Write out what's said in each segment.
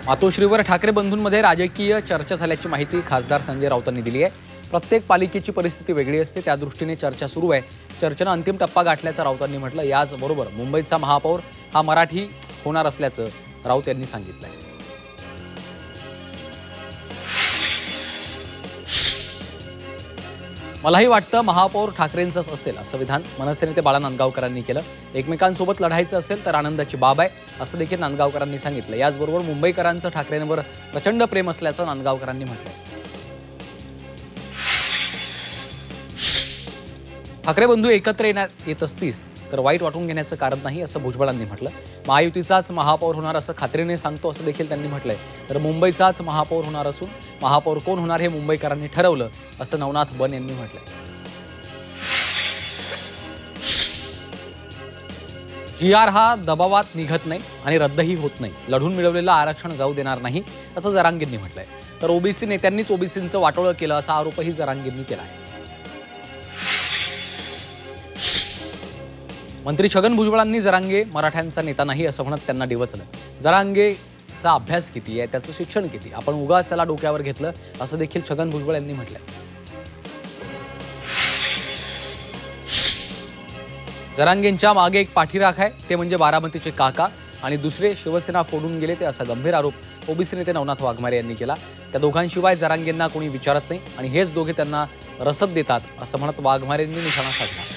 मातोश्रीवर ठाकरे बंधूंमध्ये राजकीय चर्चा झाल्याची माहिती खासदार संजय राऊतांनी दिली आहे। प्रत्येक पालिकेची परिस्थिती वेगळी असते, त्या दृष्टीने चर्चा सुरू आहे। चर्चेनं अंतिम टप्पा गाठल्याचं राऊतांनी म्हटलं। याचबरोबर मुंबईचा महापौर हा मराठी होणार असल्याचं राऊत यांनी सांगितलं। मलाही वाटतं महापौर ठाकरेंचंच असेल असं विधान मनसे नेते बाळा नांदगावकरांनी केलं। एकमेकांसोबत लढायचं असेल तर आनंदाची बाब आहे असं देखील नांदगावकरांनी सांगितलं। याचबरोबर मुंबईकरांचं ठाकरेंवर प्रचंड प्रेम असल्याचं नांदगावकरांनी म्हटलं। ठाकरे बंधू एकत्र येत असतील तर वाईट वाटून घेण्याचं कारण नाही असं भुजबळांनी म्हटलं। महायुतीचाच महापौर होणार असं खात्रीने सांगतो असं देखील त्यांनी म्हटलंय। तर मुंबईचाच महापौर होणार असून महापौर कोण होणार हे मुंबईकरांनी ठरवलं असं नवनाथ बन यांनी म्हटलंय। GR हा दबावात निघत नाही आणि रद्दही होत नाही। लढून मिळवलेलं आरक्षण जाऊ देणार नाही असं जरांगेंनी म्हटलंय। तर ओबीसी नेत्यांनीच ओबीसींचं वाटोळं केलं असा आरोपही जरांगेंनी केला आहे। मंत्री छगन भुजबळांनी जरांगे मराठ्यांचा नेता नाही असं म्हणत त्यांना डिवचलं। जरांगेचा अभ्यास किती आहे, त्याचं शिक्षण किती, आपण उगाच त्याला डोक्यावर घेतलं असं देखील छगन भुजबळ यांनी म्हटलंय। जरांगेंच्या मागे एक पाठीराख आहे, ते म्हणजे बारामतीचे काका, आणि दुसरे शिवसेना फोडून गेले ते असा गंभीर आरोप ओबीसी नेते नवनाथ वाघमारे यांनी केला। त्या दोघांशिवाय जरांगेंना कोणी विचारत नाही आणि हेच दोघे त्यांना रसद देतात असं म्हणत वाघमारेंनी निशाणा साधला।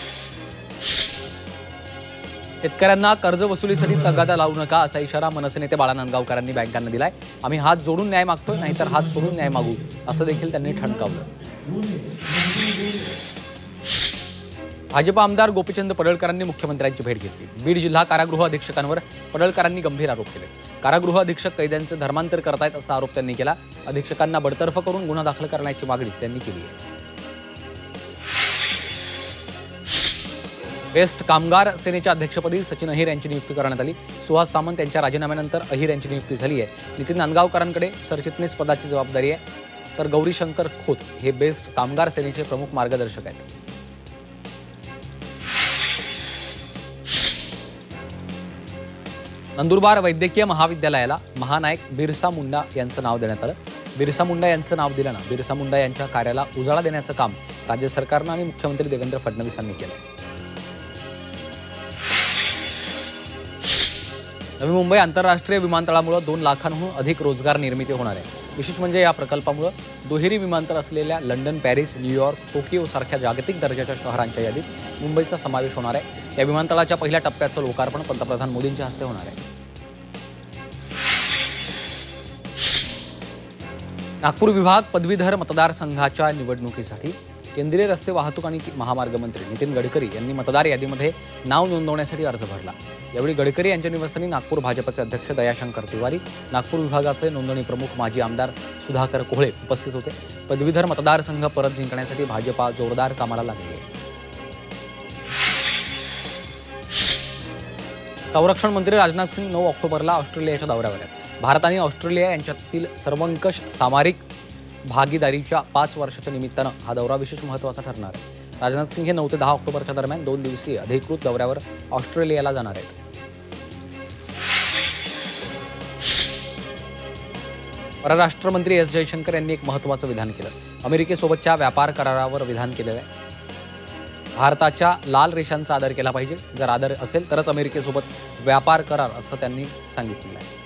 शेतकऱ्यांना कर्ज वसुलीसाठी तगादा लावू नका असा इशारा मनसे नेते बाळा नांदगावकरांनी बँकांना दिलाय। आम्ही हात जोडून न्याय मागतोय, नाहीतर हात सोडून न्याय मागू असं देखील त्यांनी ठणकावलं। भाजप आमदार गोपीचंद पडळकरांनी मुख्यमंत्र्यांची भेट घेतली। बीड जिल्हा कारागृह अधीक्षकांवर पडळकरांनी गंभीर आरोप केले। कारागृह अधीक्षक कैद्यांचे धर्मांतर करतायत असा आरोप त्यांनी केला। अधीक्षकांना बडतर्फ करून गुन्हा दाखल करण्याची मागणी त्यांनी केली आहे। बेस्ट कामगार सेनेच्या अध्यक्षपदी सचिन अहिर यांची नियुक्ती करण्यात आली। सुहास सामंत यांच्या राजीनाम्यानंतर अहिर यांची नियुक्ती झाली आहे। नितीन नांदगावकरांकडे सरचिटणीस पदाची जबाबदारी आहे, तर गौरीशंकर खोत हे बेस्ट कामगार सेनेचे प्रमुख मार्गदर्शक आहेत। नंदुरबार वैद्यकीय महाविद्यालयाला महानायक बिरसा मुंडा यांचं नाव देण्यात आलं। बिरसा मुंडा यांचं नाव दिल्यानं बिरसा मुंडा यांच्या कार्याला उजाळा देण्याचं काम राज्य सरकारनं आणि मुख्यमंत्री देवेंद्र फडणवीसांनी केलं। नवी मुंबई आंतरराष्ट्रीय विमानतळामुळे 2 लाखांहून अधिक रोजगार निर्मिती होणार आहे। विशेष म्हणजे या प्रकल्पामुळे दुहेरी विमानतळ असलेल्या लंडन, पॅरिस, न्यूयॉर्क, टोकियो सारख्या जागतिक दर्जाच्या शहरांच्या यादीत मुंबईचा समावेश होणार आहे। या विमानतळाच्या पहिल्या टप्प्याचं लोकार्पण पंतप्रधान मोदींच्या हस्ते होणार आहे। नागपूर विभाग पदवीधर मतदारसंघाच्या निवडणुकीसाठी केंद्रीय रस्ते वाहतूक आणि महामार्ग मंत्री नितीन गडकरी यांनी मतदार यादीमध्ये नाव नोंदवण्यासाठी अर्ज भरला। यावेळी गडकरी यांच्या निवासस्थानी नागपूर भाजपचे अध्यक्ष दयाशंकर तिवारी, नागपूर विभागाचे नोंदणी प्रमुख माजी आमदार सुधाकर कोहळे उपस्थित होते। पदवीधर मतदारसंघ परत जिंकण्यासाठी भाजपा जोरदार कामाला लागली आहे। संरक्षण मंत्री राजनाथ सिंग 9 ऑक्टोबरला ऑस्ट्रेलियाच्या दौऱ्यावर आहेत। भारत आणि ऑस्ट्रेलिया यांच्यातील सर्वंकष सामरिक भागीदारीच्या 5 वर्षाच्या निमित्तानं हा दौरा विशेष महत्त्वाचा ठरणार आहे। राजनाथ सिंग हे 9 ते 10 ऑक्टोबरच्या दरम्यान 2 दिवसीय अधिकृत दौऱ्यावर ऑस्ट्रेलियाला जाणार आहेत। परराष्ट्र मंत्री एस जयशंकर यांनी एक महत्त्वाचं विधान केलं। अमेरिकेसोबतच्या व्यापार करारावर विधान केलेलं आहे। भारताच्या लाल रेषांचा आदर केला पाहिजे, जर आदर असेल तरच अमेरिकेसोबत व्यापार करार असं त्यांनी सांगितलेलं आहे।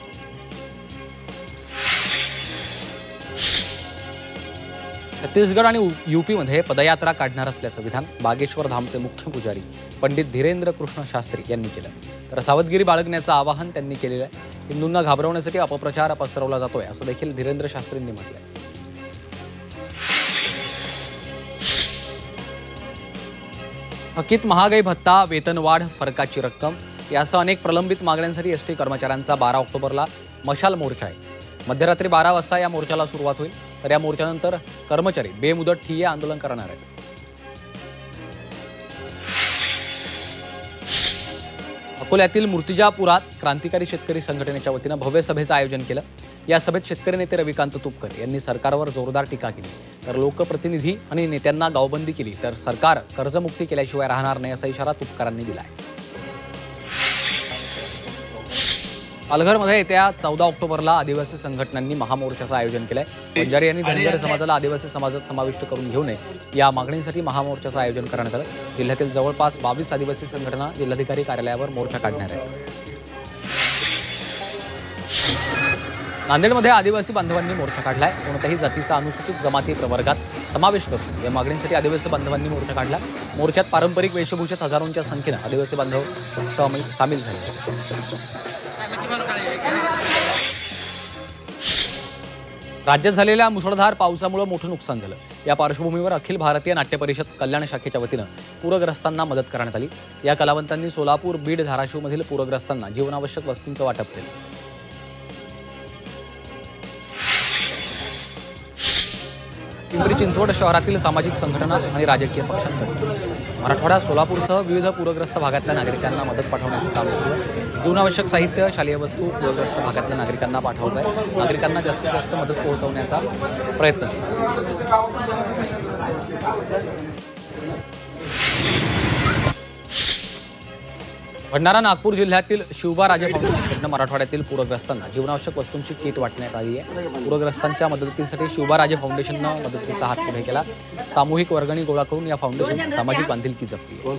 छत्तीसगड आणि यूपीमध्ये पदयात्रा काढणार असल्याचं विधान बागेश्वर धामचे मुख्य पुजारी पंडित धीरेंद्र कृष्ण शास्त्री यांनी केलं। तर सावधगिरी बाळगण्याचं आवाहन त्यांनी केलेलं आहे। हिंदूंना घाबरवण्यासाठी अपप्रचार पसरवला जातोय असं देखील धीरेंद्र शास्त्रींनी म्हटलंय। थकीत महागाई भत्ता, वेतनवाढ, फरकाची रक्कम यासह अनेक प्रलंबित मागण्यांसाठी एसटी कर्मचाऱ्यांचा 12 ऑक्टोबरला मशाल मोर्चा आहे। मध्यरात्री 12 वाजता या मोर्चाला सुरुवात होईल। तर या मोर्चानंतर कर्मचारी बेमुदत ठिय्या आंदोलन करणार आहेत। अकोल्यातील मूर्तिजापुरात क्रांतिकारी शेतकरी संघटनेच्या वतीनं भव्य सभेचं आयोजन केलं। या सभेत शेतकरी नेते रविकांत तुपकर यांनी सरकारवर जोरदार टीका केली। तर लोकप्रतिनिधी आणि नेत्यांना गावबंदी केली तर सरकार कर्जमुक्ती केल्याशिवाय राहणार नाही असा इशारा तुपकरांनी दिला आहे। पालघरमध्ये येत्या 14 ऑक्टोबरला आदिवासी संघटनांनी महामोर्चाचं आयोजन केलंय. बंजारी यांनी धनगर समाजाला आदिवासी समाजात समाविष्ट करून घेऊ नये या मागणीसाठी महामोर्चाचं आयोजन करण्यात आलं. जिल्ह्यातील जवळपास 22 आदिवासी संघटना जिल्हाधिकारी कार्यालयावर मोर्चा काढणार आहेत. नांदेडमध्ये आदिवासी बांधवांनी मोर्चा काढलाय. कोणत्याही जातीचा अनुसूचित जमाती प्रवर्गात समावेश करून या मागणीसाठी आदिवासी बांधवांनी मोर्चा काढला. मोर्चात पारंपरिक वेशभूषेत हजारोंच्या संख्येनं आदिवासी बांधव सामील झाले. राज्यात झालेल्या मुसळधार पावसामुळे मोठं नुकसान झालं. या पार्श्वभूमीवर अखिल भारतीय नाट्य परिषद कल्याण शाखेच्या वतीनं पूरग्रस्तांना मदत करण्यात आली. या कलावंतांनी सोलापूर, बीड, धाराशिवमधील पूरग्रस्तांना जीवनावश्यक वस्तूंचं वाटप केलं. पिंपरी चिंचवड शहरातील सामाजिक संघटना आणि राजकीय पक्षांतर्फे मराठवाडा, सोलापूरसह विविध पूरग्रस्त भागातल्या नागरिकांना मदत पाठवण्याचं काम सुरू आहे. जीवनावश्यक साहित्य, शालेय वस्तू पूरग्रस्त भागातल्या नागरिकांना पाठवत आहे. नागरिकांना जास्तीत जास्त मदत पोहोचवण्याचा प्रयत्न सुरू आहे. भंडारा, नागपूर जिल्ह्यातील शिवबा राजे फाउंडेशनकडून मराठवाड्यातील पूरग्रस्तांना जीवनावश्यक वस्तूंची किट वाटण्यात आली आहे. पूरग्रस्तांच्या मदतीसाठी शिवबा राजे फाउंडेशननं मदतीचा हात पुढे केला. सामूहिक वर्गणी गोळा करून या फाउंडेशनने सामाजिक बांधिलकी जपली आहे.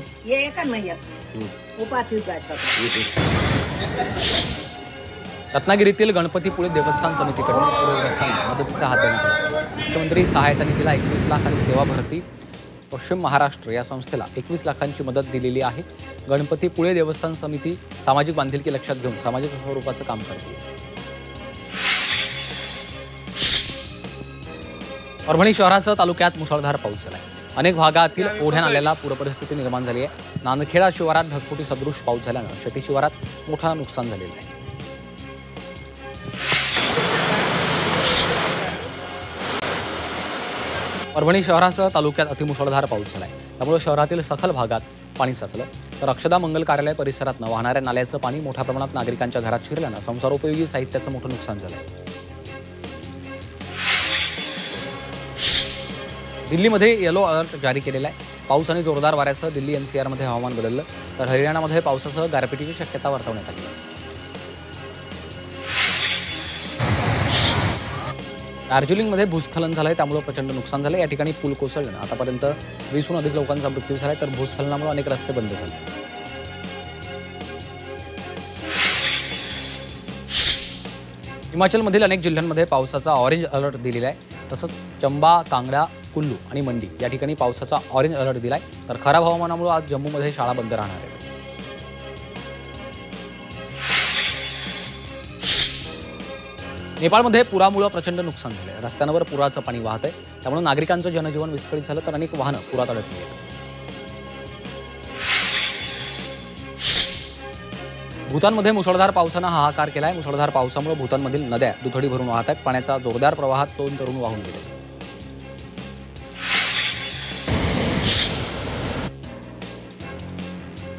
रत्नागिरीतील गणपतीपुळे देवस्थान समितीकडून पूरग्रस्तांना मदतीचा हात देण्यात आला. मुख्यमंत्री सहायता निधीला 21 लाख आणि सेवा भरती पश्चिम महाराष्ट्र या संस्थेला 21 लाखांची मदत दिलेली आहे. गणपतीपुळे देवस्थान समिती सामाजिक बांधिलकी लक्षात घेऊन सामाजिक स्वरूपाचं काम करते. परभणी शहरासह तालुक्यात मुसळधार पाऊस झाला. अनेक भागातील ओढ्या नाल्याला पूरपरिस्थिती निर्माण झाली आहे. नांदखेडा शिवारात ढगफुटी सदृश पाऊस झाल्यानं शेती शिवारात मोठं नुकसान झालेलं आहे. परभणी शहरासह तालुक्यात अतिमुसळधार पाऊस झालाय. त्यामुळे शहरातील सखल भागात पाणी साचलं. तर अक्षदा मंगल कार्यालय परिसरातनं वाहणाऱ्या नाल्याचं पाणी मोठ्या प्रमाणात नागरिकांच्या घरात शिरल्यानं संसारोपयोगी साहित्याचं मोठं नुकसान झालंय. दिल्लीमध्ये येलो अलर्ट जारी केलेला आहे. पाऊस आणि जोरदार वाऱ्यासह दिल्ली एनसीआरमध्ये हवामान बदललं. तर हरियाणामध्ये पावसासह गारपिटीची शक्यता वर्तवण्यात आली आहे. दार्जिलिंगमध्ये भूस्खलन झालंय. त्यामुळे प्रचंड नुकसान झालं. या ठिकाणी पूल कोसळल्यानं आतापर्यंत 20हून अधिक लोकांचा मृत्यू झालाय. तर भूस्खलनामुळे अनेक रस्ते बंद झाले. हिमाचलमधील अनेक जिल्ह्यांमध्ये पावसाचा ऑरेंज अलर्ट दिलेला आहे. तसंच चंबा, कांगडा, कुल्लू आणि मंडी या ठिकाणी पावसाचा ऑरेंज अलर्ट दिलाय. तर खराब हवामानामुळे आज जम्मूमध्ये शाळा बंद राहणार आहेत. नेपाळमध्ये पुरामुळे प्रचंड नुकसान झाले. रस्त्यांवर पुराचं पाणी वाहत आहे. त्यामुळे नागरिकांचं जनजीवन विस्कळीत झालं. तर अनेक वाहनं पुरात अडकली आहेत. भूतानमध्ये मुसळधार पावसानं हाहाकार केलाय. मुसळधार पावसामुळे भूतानमधील नद्या दुथडी भरून वाहत आहेत. पाण्याचा जोरदार प्रवाहात 2 तरुण वाहून गेले.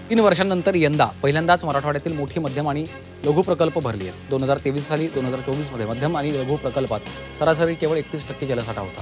तीन वर्षांनंतर यंदा पहिल्यांदाच मराठवाड्यातील मोठी मध्यम आणि लघु प्रकल्प भरली आहेत. 2023 साली 2024 मध्ये मध्यम आणि लघु प्रकल्पात सरासरी केवळ 31% जलसाठा होता.